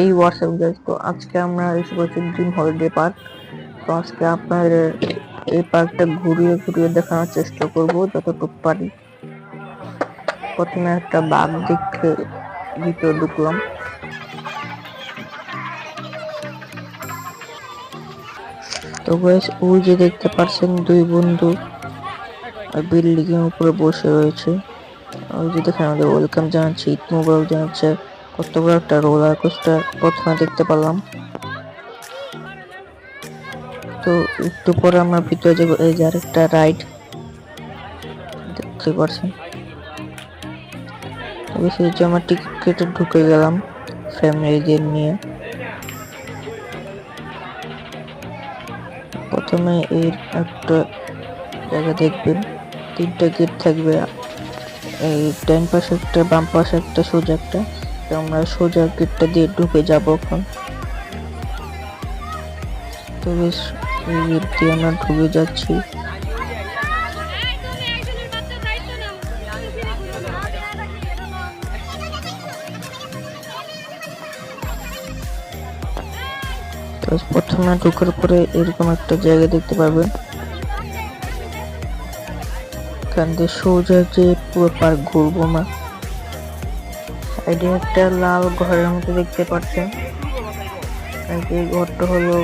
এই WhatsApp guys, তো আজকে আমরা এসে করছি ড্রিম হলিডে পার্ক। তো আজকে আপনাদের এই পার্কটা ঘুরিয়ে ঘুরিয়ে দেখানোর চেষ্টা করব যতটুকু পারি। প্রথমে একটা বাঘ দেখে ভিতরে ঢুকলাম। তো গাইজ, ওই যে দেখতে পাচ্ছেন দুই বন্ধু বিল্ডিং এর উপরে বসে রয়েছে। ওই যে দেখেন আমাদের ওয়েলকাম জানাচ্ছে, ঈদ মোবারক জানাচ্ছে। কত বড় একটা রোলার কোস্টার প্রথমে দেখতে পেলাম। তো একটু পরে আমরা ভিতরে যাবো। এই যে আরেকটা রাইড দেখতে পাচ্ছেন। সেই যে আমার টিকিট কেটে ঢুকে গেলাম ফ্যামিলিদের নিয়ে। প্রথমে এর একটা জায়গা দেখবেন, তিনটা গেট থাকবে। এই ডান পাশে একটা, বাম পাশে একটা, সোজা একটা। তো আমরা সোজা গেটটা দিয়ে ঢুকে যাব এখন। তো বেশ, এই গেট দিয়ে আমরা ঢুকে যাচ্ছি। প্রথমে ঢোকার পরে এরকম একটা জায়গা দেখতে পাবেন, এখান দিয়ে সোজা যে পুরো পার্ক ঘুরবো না। সাইডে একটা লাল ঘরের মতো দেখতে পাচ্ছেন, এই ঘরটা হলো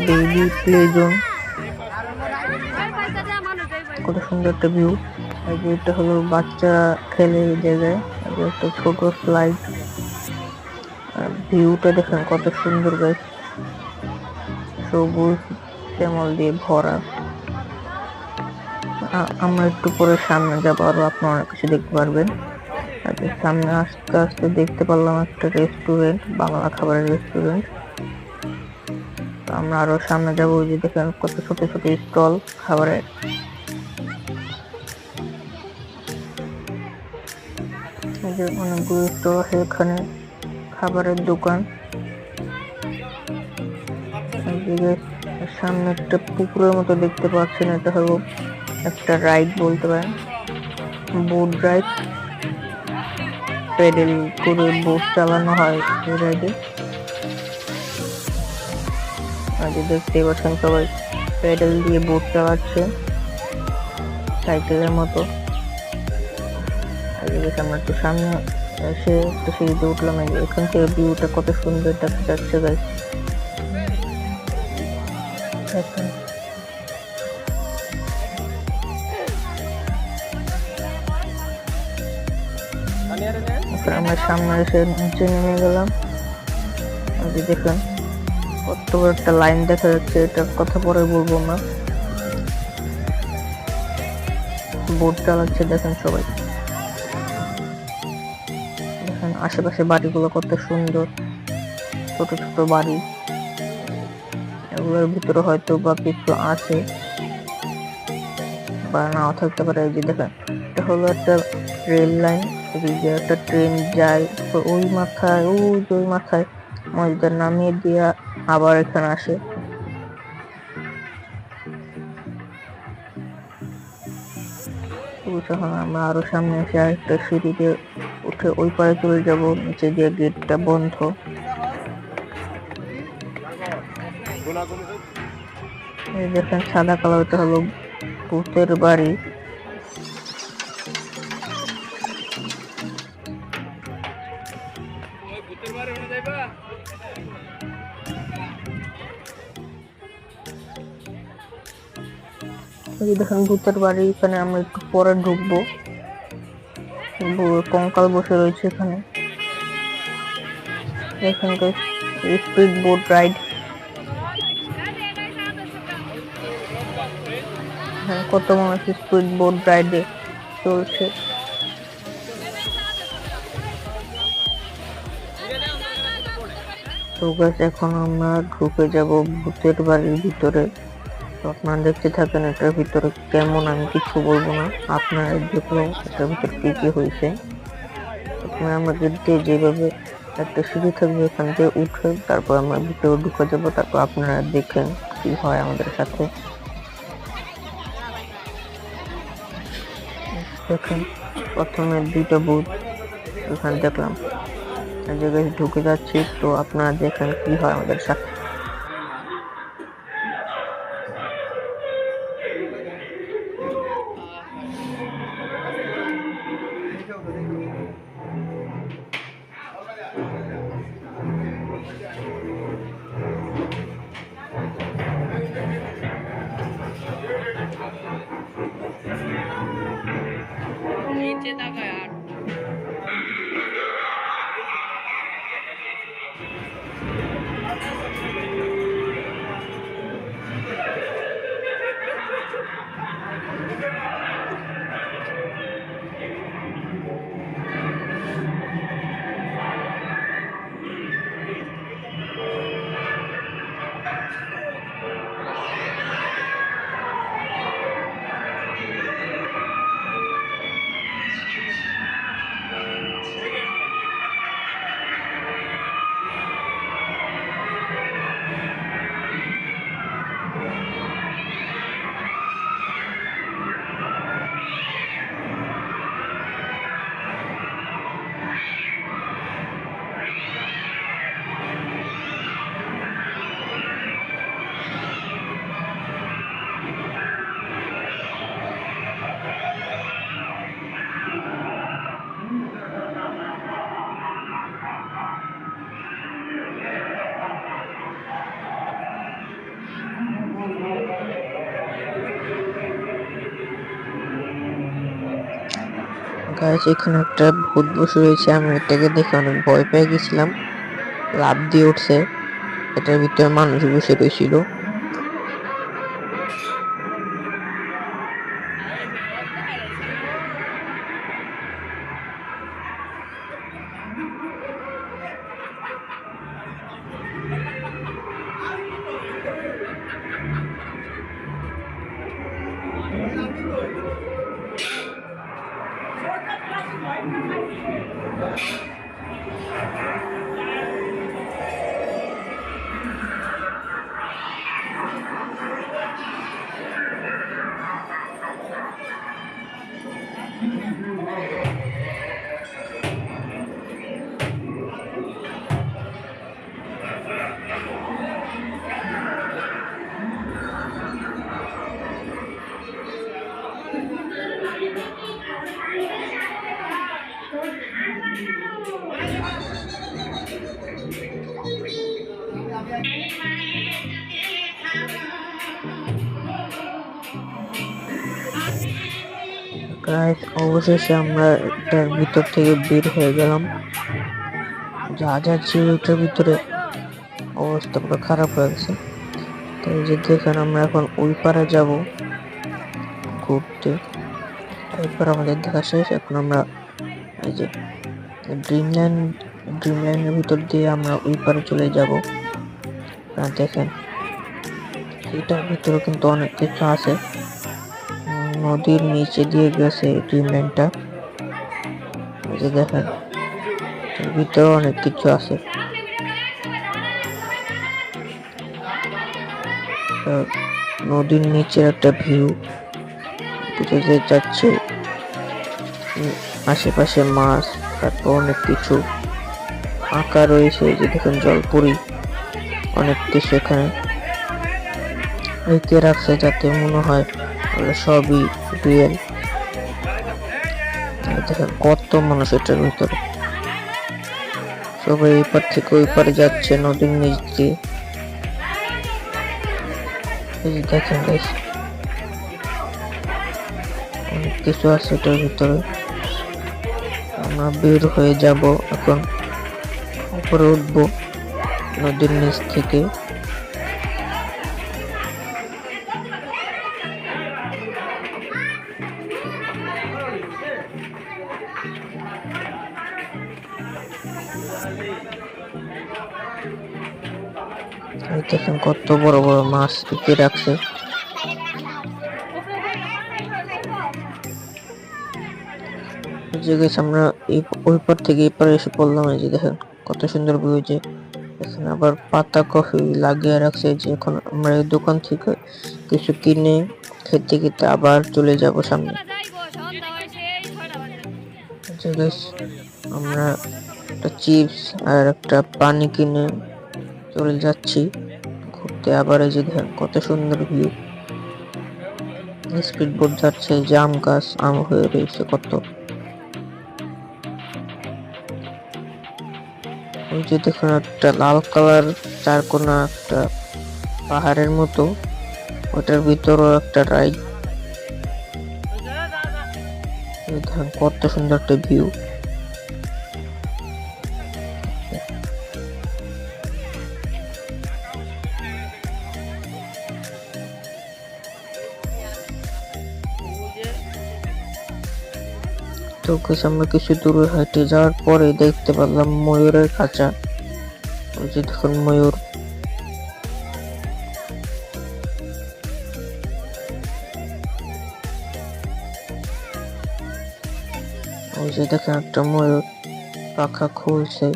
বেবি প্লে জোন। কত সুন্দর একটা ভিউ। এই যে এটা হলো বাচ্চা খেলে এই জায়গায়, একটা ছোট স্লাইড। ভিউটা দেখেন কত সুন্দর গাছ, সবুজ শ্যামল দিয়ে ভরা। আমরা একটু পরে সামনে যাবো, আরো আপনারা অনেক কিছু দেখতে পারবেন। সামনে আস্তে আস্তে দেখতে পারলাম একটা রেস্টুরেন্ট, বাংলা খাবারের রেস্টুরেন্ট। আমরা আরো সামনে যাবো। ওই যে দেখেন কত ছোট ছোট স্টল খাবারের। অনেকগুলো স্টল আছে এখানে, খাবারের দোকান। সামনে একটা পুকুরের মতো দেখতে পাচ্ছেন, এটা হলো একটা রাইড বলতে পারেন, বোট রাইড। প্যাডেল করে বোট চালানো হয় এই রাইডে। দেখতে পাচ্ছেন সবাই প্যাডেল দিয়ে বোট চালাচ্ছে সাইকেলের মতো। আমরা একটু সামনে এসে একটা সিঁড়িতে উঠলাম। এখান থেকে ভিউটা কত সুন্দর দেখা যাচ্ছে গাইস। আমরা সামনে এসে নিচে নেমে গেলাম। দেখুন কত বড় একটা লাইন দেখা যাচ্ছে, এটার কথা পরে বলবো না। বোট চালাচ্ছে দেখেন সবাই। দেখেন আশেপাশে বাড়িগুলো কত সুন্দর, ছোট ছোট বাড়ি। এগুলোর ভিতরে হয়তো বা কিছু আছে বা নাও থাকতে পারে। এই যে দেখেন, এটা হলো একটা রেল লাইন, একটা ট্রেন যায় ওই মাথায়, ওই মাথায় মসজিদের নামিয়ে দিয়ে আবার এখানে আসে। আমরা আরো সামনে এসে আরেকটা সিঁড়িতে উঠে ওই পারে চলে যাব, নিচে দিয়ে গেটটা বন্ধ। দেখেন সাদা কালার, এটা হলো ভূতের বাড়ি। দেখেন ভূতের বাড়ি, এখানে আমরা একটু পরে ঢুকবো। কঙ্কাল বসে রয়েছে এখানে। এখানকার স্পিড বোট রাইড, কত মানুষ স্পিড বোট রাইডে চলছে। তো গাছ, এখন আমরা ঢুকে যাব ভূতের বাড়ির ভিতরে। আপনারা দেখতে থাকেন এটার ভিতরে কেমন, আমি কিছু বলবো না, আপনারা দেখলো এটার ভিতরে কি কি হয়েছে। প্রথমে আমরা গেট দিয়ে যেভাবে একটা সিঁড়ি থাকবে, এখান থেকে উঠে তারপর আমরা ভিতরে ঢুকে যাবো। তারপর আপনারা দেখেন কি হয় আমাদের সাথে। দেখেন প্রথমে দুইটা ভূত এখানে দেখলাম, এই যে guys ঢুকে যাচ্ছি, তো আপনারা দেখেন কি হয় আমাদের সাথে। नीचे तक है यार। গাইস এখানে একটা ভূত বসে রয়েছে, আমি এটাকে দেখে অনেক ভয় পেয়ে গেছিলাম, লাফ দিয়ে উঠছে। এটার ভিতরে মানুষ বসে রয়েছিল। গাইস অবশেষে আমরা এটার ভিতর থেকে বের হয়ে গেলাম। যা যা ছিল এটার ভিতরে অবস্থা পুরো খারাপ হয়ে গেছে। তো এই যে দেখেন আমরা এখন ওই পারে যাব ঘুরতে। এরপর আমাদের দেখা শেষ, এখন আমরা এই যে ড্রিমল্যান্ডের ভিতর দিয়ে আমরা ওই পারে চলে যাব। দেখেন এটার ভিতরে কিন্তু অনেক কিছু আছে, নদীর নিচে দিয়ে গেছে ড্রিমল্যান্ডটা। এই যে দেখেন এর ভিতরে অনেক কিছু আছে। নদীর নিচে একটা ভিউ বুঝে যাচ্ছে, আশেপাশে মাছ, তারপর অনেক কিছু আঁকা রয়েছে। যে দেখেন জলপুরি, অনেক কিছু এখানে এঁকে রাখছে যাতে মনে হয় সবই রিয়েল। দেখেন কত মানুষ এটার ভিতরে, সবাই এই পার থেকে ওই পারে যাচ্ছে নদীর নিচ দিয়ে। এই যে দেখেন গাইস অনেক কিছু আছে এটার ভিতরে। আমরা বের হয়ে যাব, এখন উপরে উঠবো নদীর নিচ থেকে। দেখেন কত বড় বড় মাছ টিকে রাখছে। আমরা ওই পার থেকে এই পারে এসে পড়লাম। এই যে দেখেন কত সুন্দর ভিউ। যে এখানে আবার পাতা কফি লাগিয়ে রাখছে, যে এখন আমরা এই দোকান থেকে কিছু কিনে খেতে খেতে আবার চলে যাব সামনে। আমরা একটা চিপস আর একটা পানি কিনে চলে যাচ্ছি ঘুরতে। আবার এই যে দেখেন কত সুন্দর ভিউ, স্পিড বোট যাচ্ছে, জাম গাছ আম হয়ে রয়েছে কত। ওই যে দেখুন একটা লাল কালার চারকোনা একটা পাহাড়ের মতো, ওটার ভিতরও একটা রাইড। দেখেন কত সুন্দর একটা ভিউ। তো আমরা কিছু দূরে হেঁটে যাওয়ার পরে দেখতে পেলাম ময়ূরের খাঁচা। ওই যে দেখুন ময়ূর। ওই যে দেখেন একটা ময়ূর পাখা খুলছে।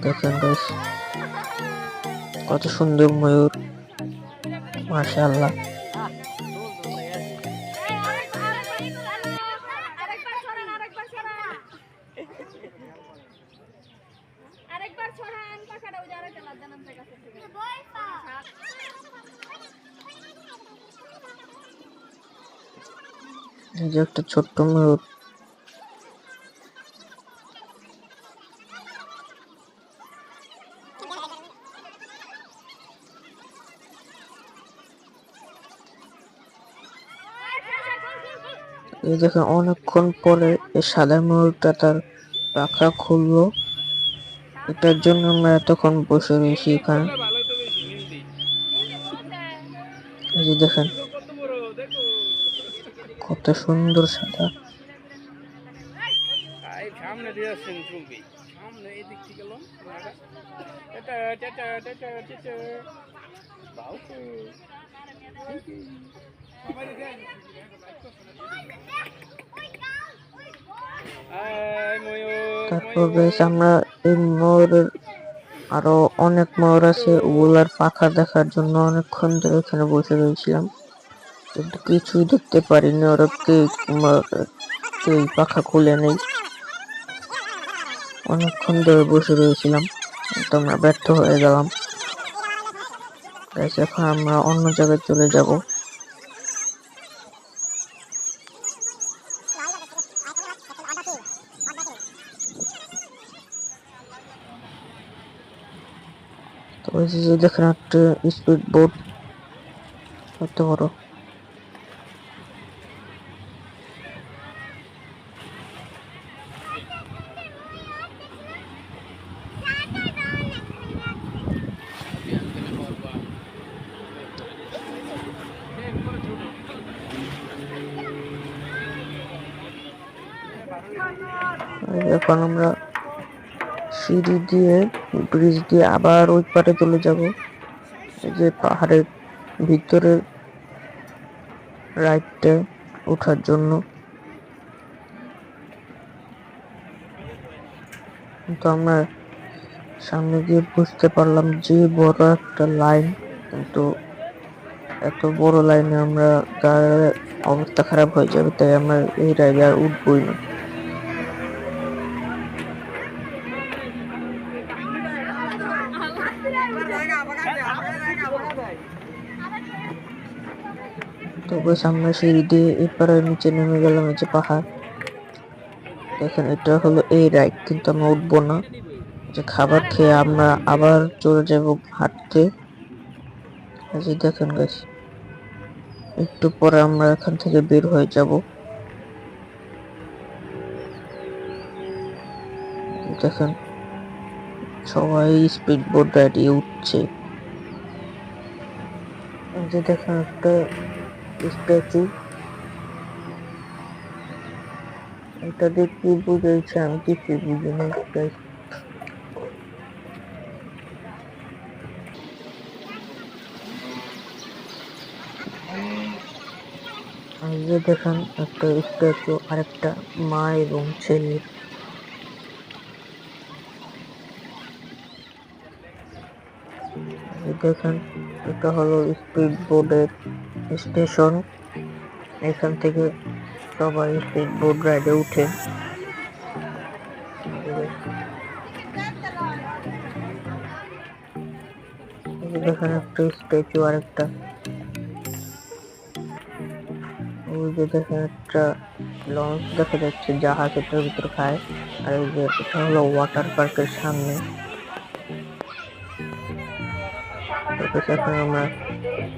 দেখেন বেশ কত সুন্দর ময়ূর, মাশাআল্লাহ। এই যে একটা ছোট্ট ময়ূর। এই দেখেন অনেকক্ষণ পরে এই সাদা ময়ূরটা তার পাখা খুললো। এটার জন্য আমরা এতক্ষণ বসে রয়েছি এখানে। এই যে দেখেন কত সুন্দর সাদা। সামনে দিয়ে আসছেন চলবি, সামনে এই দিক থেকে গেলাম তারপর বেশ আমরা এই ময়ূরের আরো অনেক ময়ূর আছে, ওগুলার পাখা দেখার জন্য অনেকক্ষণ ধরে এখানে বসে রয়েছিলাম, কিন্তু কিছুই দেখতে পারিনি। ওরা কেউ পাখা খুলে নেই। অনেকক্ষণ ধরে বসে রয়েছিলাম, তো আমরা ব্যর্থ হয়ে গেলাম। এখন আমরা অন্য জায়গায় চলে যাব। তো ওই যে দেখেন একটা স্পিড বোট, কত বড়। এখন আমরা সিঁড়ি দিয়ে ব্রিজ দিয়ে আবার ওই পারে চলে যাব, যে পাহাড়ের ভিতরে রাইডটা ওঠার জন্য। কিন্তু আমরা সামনে গিয়ে বুঝতে পারলাম যে বড় একটা লাইন, কিন্তু এত বড় লাইনে আমরা গাড়ির অবস্থা খারাপ হয়ে যাবে, তাই আমরা এই রাইডে আর উঠবই না। তো বেশ আমরা সিঁড়ি দিয়ে এপারে নিচে নেমে গেলাম। এই যে পাহাড় দেখেন, এটা হলো এই রাইড, কিন্তু আমরা উঠবো না। যে খাবার খেয়ে আমরা আবার চলে যাব হাঁটতে। এই যে দেখেন গাইস, একটু পরে আমরা এখান থেকে বের হয়ে যাব। দেখেন সবাই স্পিড বোট রাইডে উঠছে। এই যে দেখেন একটা স্ট্যাচু, এটা দিয়ে কি বুঝাইছে আমি কিছুই বুঝি না গাইস। এই যে দেখেন একটা স্ট্যাচু, আরেকটা মা এবং ছেলের। দেখেন এটা হলো স্পিড বোটের স্টেশন। এখান থেকে সবাই স্পিড বোট রাইডে উঠে। দেখেন একটা স্ট্যাচু আর একটা, ওই যে দেখেন একটা লঞ্চ দেখা যাচ্ছে, জাহাজ এটার ভিতর খায়। আর এই যে এটা হলো ওয়াটার পার্কের সামনে। এখন আমরা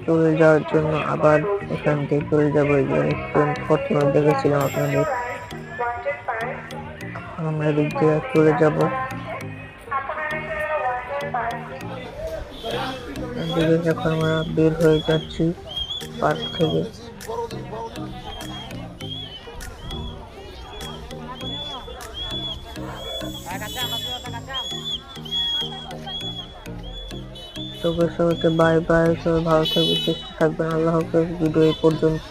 চলে যাওয়ার জন্য আবার এখান থেকে চলে যাবো। এই যে রেস্টুরেন্ট প্রথমে দেখেছিলাম আপনাদের, আমরা এদিক দিয়ে চলে যাব। এদিকে এখন আমরা বের হয়ে যাচ্ছি পার্ক থেকে। সবাইকে বাই বাই, সবাই ভালো থাকবে, সুস্থ থাকবেন, আল্লাহ হাফেজ। ভিডিও এই পর্যন্ত।